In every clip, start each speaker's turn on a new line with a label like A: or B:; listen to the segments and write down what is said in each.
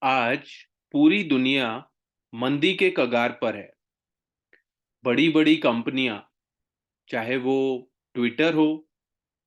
A: आज पूरी दुनिया मंदी के कगार पर है। बड़ी-बड़ी कंपनियां, चाहे वो ट्विटर हो,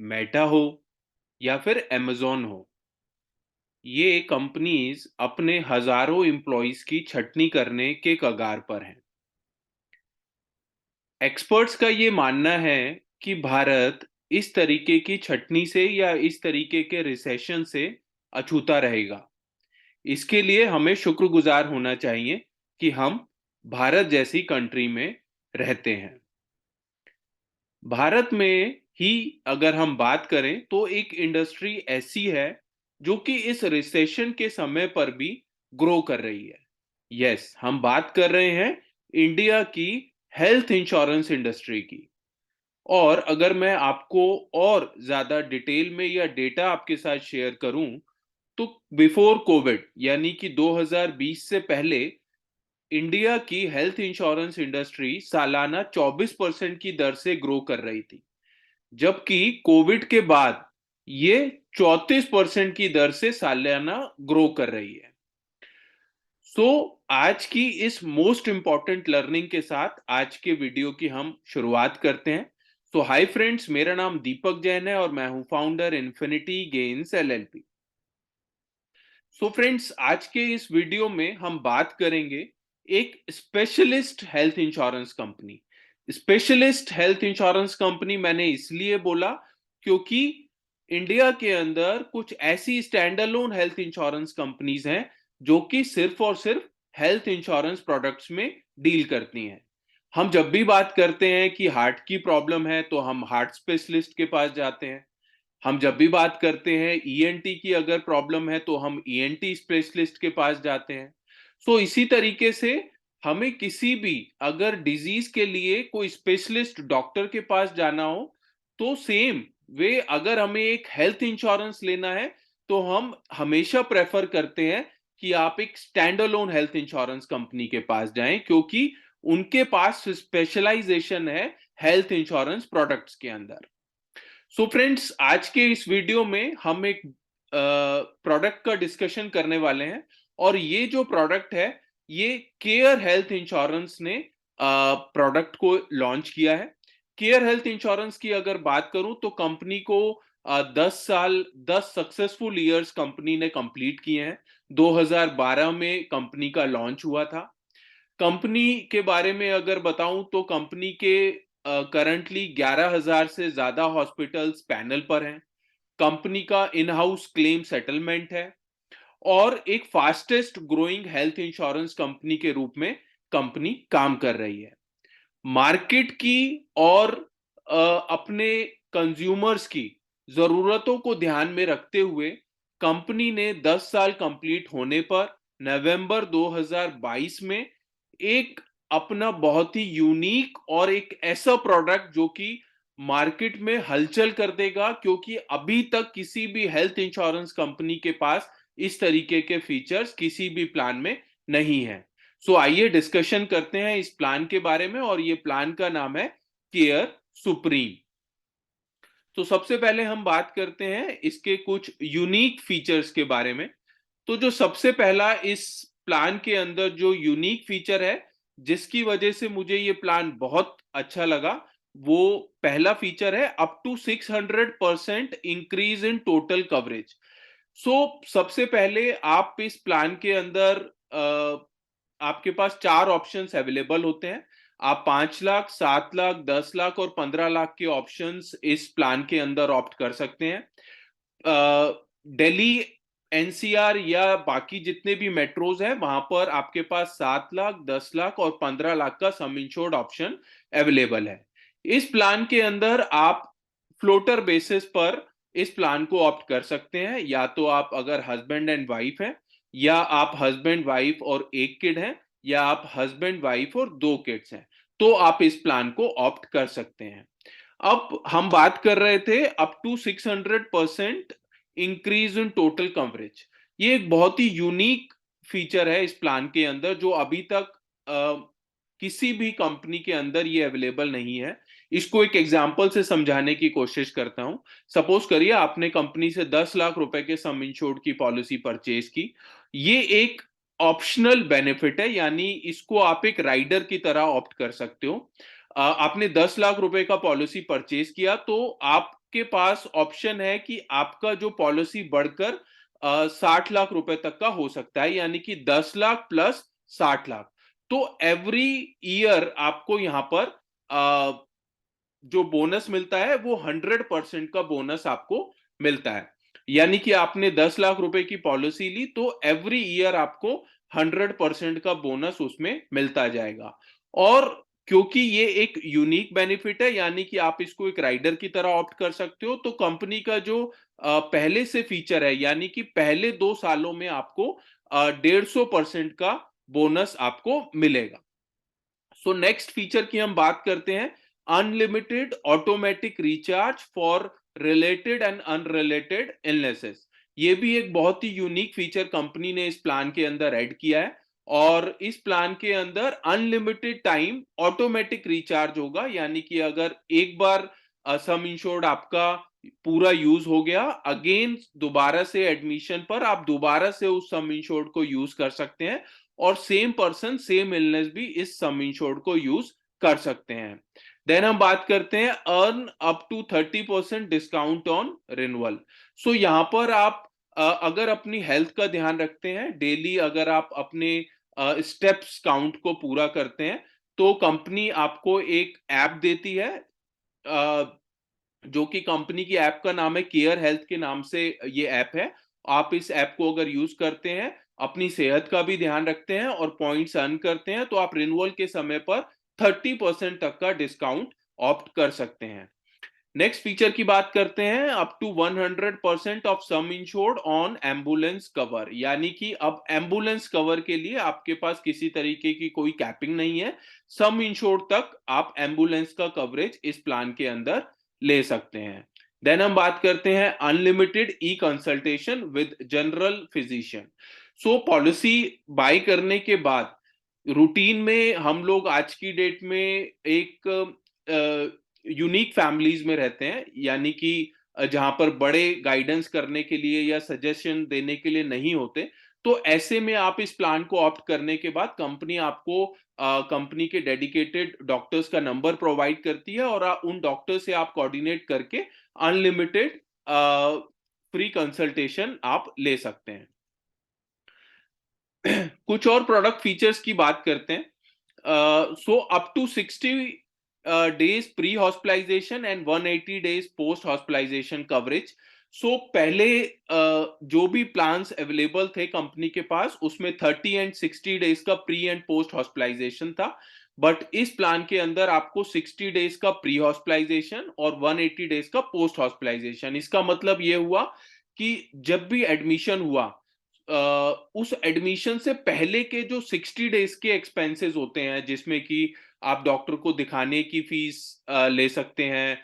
A: मेटा हो या फिर अमेज़न हो, ये कंपनीज अपने हजारों एम्प्लॉइज की छटनी करने के कगार पर हैं। एक्सपर्ट्स का ये मानना है कि भारत इस तरीके की छटनी से या इस तरीके के रिसेशन से अछूता रहेगा। इसके लिए हमें शुक्रगुजार होना चाहिए कि हम भारत जैसी कंट्री में रहते हैं। भारत में ही अगर हम बात करें तो एक इंडस्ट्री ऐसी है जो कि इस रिसेशन के समय पर भी ग्रो कर रही है। यस, हम बात कर रहे हैं इंडिया की हेल्थ इंश्योरेंस इंडस्ट्री की। और अगर मैं आपको और ज्यादा डिटेल में या डेटा आपके साथ शेयर करूं तो बिफोर कोविड यानी कि 2020 से पहले इंडिया की हेल्थ इंश्योरेंस इंडस्ट्री सालाना 24% की दर से ग्रो कर रही थी, जबकि कोविड के बाद ये 34% की दर से सालाना ग्रो कर रही है। आज की इस मोस्ट इंपॉर्टेंट लर्निंग के साथ आज के वीडियो की हम शुरुआत करते हैं। हाय फ्रेंड्स, मेरा नाम दीपक जैन है और मैं हूं founder infinity gains LLP. Friends, आज के इस वीडियो में हम बात करेंगे एक specialist health insurance company. Specialist health insurance company मैंने इसलिए बोला क्योंकि इंडिया के अंदर कुछ ऐसी stand alone health insurance companies हैं जो कि सिर्फ और सिर्फ हेल्थ इंश्योरेंस प्रोडक्ट्स में डील करती हैं। हम जब भी बात करते हैं कि हार्ट की प्रॉब्लम है तो हम हार्ट स्पेशलिस्ट के पास जाते हैं। हम जब भी बात करते हैं ईएनटी की अगर प्रॉब्लम है तो हम ईएनटी स्पेशलिस्ट के पास जाते हैं। इसी तरीके से हमें किसी भी अगर डिजीज के लिए कोई स्पेशलिस्ट डॉक्टर के पास जाना हो तो सेम वे अगर हमें एक हेल्थ इंश्योरेंस लेना है तो हम हमेशा प्रेफर करते हैं कि आप एक stand alone health insurance company के पास जाएं, क्योंकि उनके पास स्पेशलाइजेशन है हेल्थ इंश्योरेंस प्रोडक्ट्स के अंदर। फ्रेंड्स, आज के इस वीडियो में हम एक प्रोडक्ट का डिस्कशन करने वाले हैं और ये जो प्रोडक्ट है ये केयर हेल्थ इंश्योरेंस ने प्रोडक्ट को लॉन्च किया है। केयर हेल्थ इंश्योरेंस की अगर बात करूं तो कंपनी को 10 साल 10 सक्सेसफुल ईयर्स कंपनी ने कंप्लीट किए हैं। 2012 में कंपनी का लॉन्च हुआ था। कंपनी के बारे में अगर बताऊं तो कंपनी के करंटली 11,000 से ज्यादा हॉस्पिटल्स पैनल पर हैं। कंपनी का इन हाउस क्लेम सेटलमेंट है और एक fastest growing health insurance company के रूप में कंपनी काम कर रही है। मार्केट की और अपने कंज्यूमर्स की जरूरतों को ध्यान में रखते हुए कंपनी ने 10 साल कंप्लीट होने पर नवंबर 2022 में एक अपना बहुत ही यूनिक और एक ऐसा प्रोडक्ट जो कि मार्केट में हलचल कर देगा, क्योंकि अभी तक किसी भी हेल्थ इंश्योरेंस कंपनी के पास इस तरीके के फीचर्स किसी भी प्लान में नहीं है। आइए डिस्कशन करते हैं इस प्लान के बारे में और ये प्लान का नाम है केयर सुप्रीम। सबसे पहले हम बात करते हैं इसके कुछ यूनिक फीचर्स के बारे में। तो जो सबसे पहला इस प्लान के अंदर जो यूनिक फीचर है जिसकी वजह से मुझे ये प्लान बहुत अच्छा लगा, वो पहला फीचर है up to 600% increase in total coverage. सबसे पहले आप इस प्लान के अंदर आपके पास 4 ऑप्शंस अवेलेबल होते हैं। आप 5 लाख, 7 लाख, 10 लाख और 15 लाख के ऑप्शंस इस प्लान के अंदर ऑप्ट कर सकते हैं। दिल्ली, एनसीआर या बाकी जितने भी मेट्रोज हैं वहां पर आपके पास 7 लाख, 10 लाख और 15 लाख का सम इंश्योर्ड ऑप्शन अवेलेबल है। इस प्लान के अंदर आप फ्लोटर बेसिस पर इस प्लान को ऑप्ट कर सकते हैं। या तो आप अगर हस्बैंड एंड वाइफ हैं, या आप हस्बैंड वाइफ और एक किड हैं, या आप हस्बैंड वाइफ और 2 किड्स हैं, तो आप इस प्लान को ऑप्ट कर सकते हैं। अब हम बात कर रहे थे up to 600% increase in total coverage. ये एक बहुत ही यूनिक फीचर है इस प्लान के अंदर जो अभी तक किसी भी कंपनी के अंदर ये अवेलेबल नहीं है। इसको एक एग्जांपल से समझाने की कोशिश करता हूं। सपोज करिए आपने कंपनी से 10 लाख रुपए के सम इंश्योर्ड की पॉलिसी परचेज की। ये एक ऑप्शनल बेनिफिट है, यानी इसको आप एक राइडर की तरह ऑप्ट कर सकते हो। आपने 10 लाख रुपए का पॉलिसी परचेज किया तो आपके पास ऑप्शन है कि आपका जो पॉलिसी बढ़कर 60 लाख रुपए तक का हो सकता है, यानी कि 10 लाख प्लस 60 लाख। तो एवरी ईयर आपको यहां पर जो बोनस मिलता है वो 100% का बोनस आपको मिलता है। यानी कि आपने 10 लाख रुपए की पॉलिसी ली तो एवरी ईयर आपको 100% का बोनस उसमें मिलता जाएगा। और क्योंकि ये एक यूनिक बेनिफिट है, यानी कि आप इसको एक राइडर की तरह ऑप्ट कर सकते हो, तो कंपनी का जो पहले से फीचर है, यानी कि पहले 2 सालों में आपको 150% का बोनस आपको मिलेगा। सो नेक्स्ट फीचर की हम बात करते हैं, unlimited automatic recharge for related and unrelated illnesses. ये भी एक बहुत ही यूनिक फीचर कंपनी ने इस प्लान के अंदर ऐड किया है। और इस प्लान के अंदर अनलिमिटेड टाइम ऑटोमेटिक रिचार्ज होगा, यानी कि अगर एक बार सम इंश्योर्ड आपका पूरा यूज हो गया, अगेन दोबारा से एडमिशन पर आप दोबारा से उस सम इंश्योर्ड को यूज कर सकते हैं, और सेम पर्सन सेम इलनेस भी इस सम इंश्योर्ड को यूज कर सकते हैं। देन हम बात करते हैं earn up to 30% discount on renewal. So यहां पर आप अगर अपनी हेल्थ का ध्यान रखते हैं, डेली अगर आप अपने स्टेप्स काउंट को पूरा करते हैं, तो कंपनी आपको एक ऐप देती है, जो कि कंपनी की ऐप का नाम है केयर हेल्थ के नाम से ये ऐप है। आप इस ऐप को अगर यूज करते हैं, अपनी सेहत का भी ध्यान रखते हैं और पॉइंट्स अर्न करते हैं, तो आप रिन्यूअल के समय पर 30% तक का डिस्काउंट ऑप्ट कर सकते हैं। नेक्स्ट फीचर की बात करते हैं, up to 100% of sum insured on ambulance cover, यानी कि अब एम्बुलेंस कवर के लिए आपके पास किसी तरीके की कोई कैपिंग नहीं है। सम इंश्योर्ड तक आप एम्बुलेंस का कवरेज इस प्लान के अंदर ले सकते हैं। देन हम बात करते हैं unlimited e consultation with general physician. So policy bye करने के बाद रूटीन में हम लोग आज की डेट में एक यूनिक फैमिलीज में रहते हैं, यानी कि जहां पर बड़े गाइडेंस करने के लिए या सजेशन देने के लिए नहीं होते। तो ऐसे में आप इस प्लान को ऑप्ट करने के बाद कंपनी आपको कंपनी के डेडिकेटेड डॉक्टर्स का नंबर प्रोवाइड करती है, और उन डॉक्टर से आप कोऑर्डिनेट करके अनलिमिटेड फ्री कंसल्टेशन आप ले सकते हैं। कुछ और प्रोडक्ट फीचर्स की बात करते हैं। So up to 60 days pre hospitalisation and 180 days post hospitalisation coverage. So पहले जो भी प्लान्स अवेलेबल थे कंपनी के पास, उसमें 30 एंड 60 डेज का प्री एंड पोस्ट हॉस्पिटलाइजेशन था। बट इस प्लान के अंदर आपको 60 डेज का प्री हॉस्पिटलाइजेशन और 180 डेज का पोस्ट हॉस्पिटलाइजेशन। इसका मतलब यह हुआ कि जब भी एडमिशन हुआ, उस एडमिशन से पहले के जो 60 डेज के एक्सपेंसेस होते हैं, जिसमें कि आप डॉक्टर को दिखाने की फीस ले सकते हैं,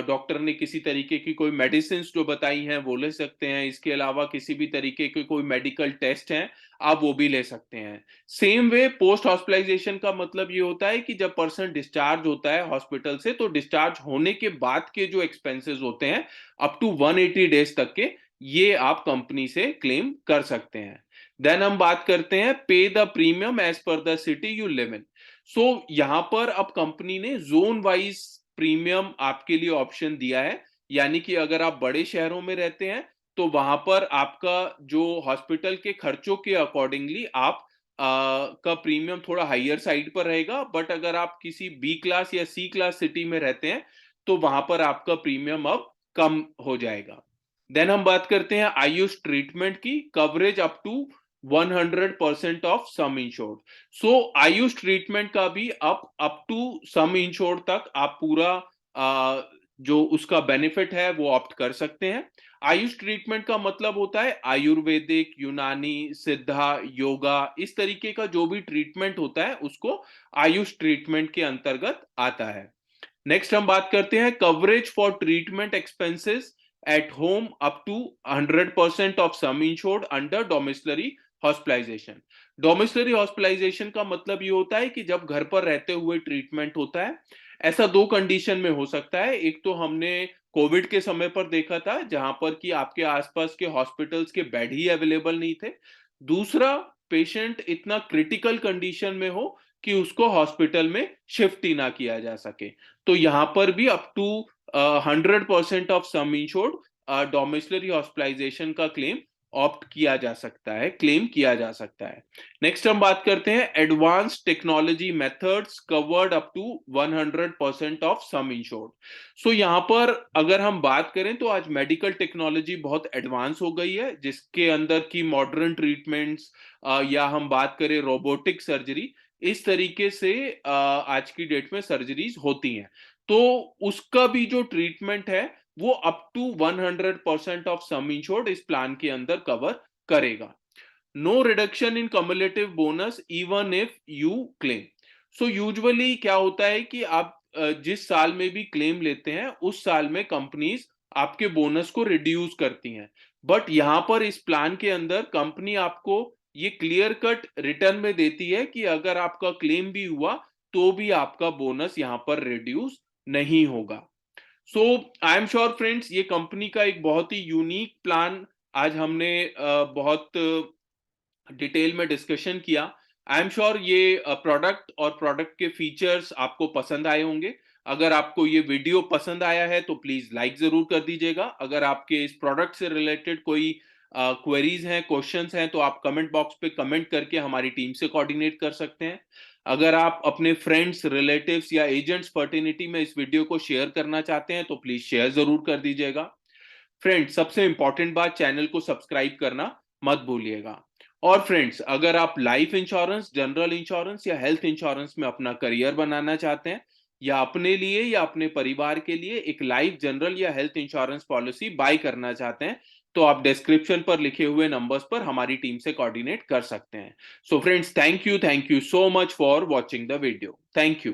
A: डॉक्टर ने किसी तरीके की कोई मेडिसिन जो बताई हैं वो ले सकते हैं, इसके अलावा किसी भी तरीके के कोई मेडिकल टेस्ट हैं आप वो भी ले सकते हैं। सेम वे पोस्ट हॉस्पिटलाइजेशन का मतलब ये होता है कि जब पर्सन डिस्चार्ज होता है हॉस्पिटल से, तो डिस्चार्ज होने के बाद के जो एक्सपेंसेस होते हैं अप टू 180 डेज तक के, ये आप कंपनी से क्लेम कर सकते हैं। देन हम बात करते हैं pay the premium as per the city you live in. So यहां पर अब कंपनी ने जोन वाइज प्रीमियम आपके लिए ऑप्शन दिया है, यानी कि अगर आप बड़े शहरों में रहते हैं तो वहां पर आपका जो हॉस्पिटल के खर्चों के अकॉर्डिंगली आप का प्रीमियम थोड़ा हाइयर साइड पर रहेगा। बट अगर आप किसी बी क्लास या सी क्लास सिटी में रहते हैं तो वहां पर आपका प्रीमियम अब कम हो जाएगा। देन हम बात करते हैं आयुष ट्रीटमेंट की, coverage up to 100% of sum insured. So Ayush treatment का भी अप टू सम इंश्योर्ड तक आप पूरा जो उसका बेनिफिट है वो ऑप्ट कर सकते हैं। आयुष ट्रीटमेंट का मतलब होता है आयुर्वेदिक, यूनानी, सिद्धा, योगा, इस तरीके का जो भी ट्रीटमेंट होता है उसको आयुष ट्रीटमेंट के अंतर्गत आता है। नेक्स्ट हम बात करते हैं coverage for treatment expenses at home up to 100% of sum insured under domiciliary hospitalisation. Domiciliary hospitalisation का मतलब ये होता है कि जब घर पर रहते हुए ट्रीटमेंट होता है, ऐसा दो कंडीशन में हो सकता है। एक तो हमने कोविड के समय पर देखा था, जहां पर कि आपके आसपास के हॉस्पिटल्स के बेड ही अवेलेबल नहीं थे। दूसरा, पेशेंट इतना क्रिटिकल कंडीशन में हो कि उसको हॉस्पिटल में शिफ्ट ही ना किया जा सके। तो यहां पर भी up to 100% of sum insured domiciliary hospitalisation का क्लेम ऑप्ट किया जा सकता है, क्लेम किया जा सकता है। नेक्स्ट हम बात करते हैं advance technology methods covered up to 100% of sum insured. So यहां पर अगर हम बात करें तो आज मेडिकल टेक्नोलॉजी बहुत एडवांस हो गई है, जिसके अंदर की मॉडर्न ट्रीटमेंट्स या हम बात करें रोबोटिक सर्जरी, इस तरीके से आज की डेट में सर्जरीज होती हैं। तो उसका भी जो ट्रीटमेंट है वो up to 100% of sum insured इस प्लान के अंदर कवर करेगा। No reduction in cumulative bonus even if you claim. So usually क्या होता है कि आप जिस साल में भी क्लेम लेते हैं उस साल में कंपनीज आपके बोनस को रिड्यूस करती हैं, बट यहां पर इस प्लान के अंदर कंपनी आपको ये क्लियर कट रिटर्न में देती है कि अगर आपका क्लेम भी हुआ तो भी आपका बोनस यहां पर रिड्यूस नहीं होगा। सो आई एम श्योर फ्रेंड्स, ये कंपनी का एक बहुत ही यूनिक प्लान आज हमने बहुत डिटेल में डिस्कशन किया। आई एम श्योर ये प्रोडक्ट और प्रोडक्ट के फीचर्स आपको पसंद आए होंगे। अगर आपको ये वीडियो पसंद आया है तो प्लीज लाइक जरूर कर दीजिएगा। अगर आपके इस प्रोडक्ट से रिलेटेड कोई क्वेरीज हैं, क्वेश्चंस हैं, तो आप कमेंट बॉक्स पे कमेंट करके हमारी टीम से कोऑर्डिनेट कर सकते हैं। अगर आप अपने फ्रेंड्स, रिलेटिव्स या एजेंट्स फर्टिनिटी में इस वीडियो को शेयर करना चाहते हैं तो प्लीज शेयर जरूर कर दीजिएगा। फ्रेंड्स, सबसे इंपॉर्टेंट बात, चैनल को सब्सक्राइब करना मत भूलिएगा। और फ्रेंड्स, अगर आप लाइफ इंश्योरेंस, जनरल इंश्योरेंस या हेल्थ इंश्योरेंस में अपना करियर बनाना चाहते हैं या अपने लिए या अपने परिवार के लिए एक लाइफ, जनरल या हेल्थ इंश्योरेंस पॉलिसी बाय करना चाहते हैं तो आप डिस्क्रिप्शन पर लिखे हुए नंबर्स पर हमारी टीम से कोऑर्डिनेट कर सकते हैं। So friends, thank you so much for watching the video. Thank you.